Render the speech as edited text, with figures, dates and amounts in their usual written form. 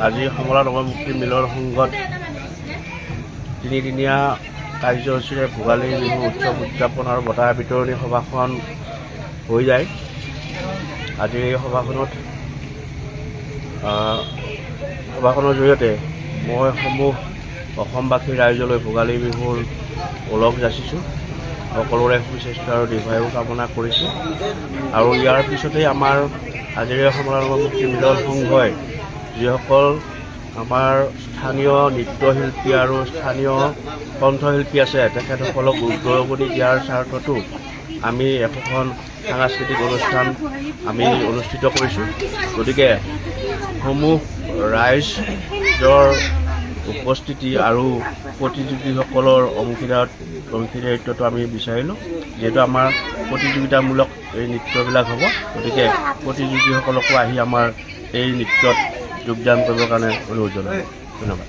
আজি সমলা নৱমুক্তি মিলন সংঘত তিনিদিনীয়া কাৰ্যসূচীৰে ভোগালী বিহু উৎসৱ উদযাপন আৰু বঁটা বিতৰণী সভাখন হৈ যায়। আজি এই সভাখনৰ জৰিয়তে মই সমূহ অসমবাসী ৰাইজলৈ ভোগালী বিহুৰ ওলগ যাচিছোঁ। সকলোৰে সুস্বাস্থ্য আৰু দীৰ্ঘায়ু কামনা কৰিছোঁ। আৰু ইয়াৰ পিছতেই আমাৰ আজিৰ সমলা নৱমুক্তি মিলন সংঘই যিসকল আমাৰ স্থানীয় নৃত্যশিল্পী আৰু স্থানীয় কণ্ঠশিল্পী আছে তেখেতসকলক উদগনি দিয়াৰ স্বাৰ্থতো আমি একোখন সাংস্কৃতিক অনুষ্ঠান আমি অনুষ্ঠিত কৰিছোঁ। গতিকে সমূহ ৰাইজৰ উপস্থিতি আৰু প্ৰতিযোগীসকলৰ অংশীদাৰিত্বটো আমি বিচাৰিলোঁ। যিহেতু আমাৰ প্ৰতিযোগিতামূলক এই নৃত্যবিলাক হ'ব, গতিকে প্ৰতিযোগীসকলকো আহি আমাৰ এই নৃত্যত যোগদান কৰিবৰ কাৰণে অনুৰোধ জনালোঁ। ধন্যবাদ।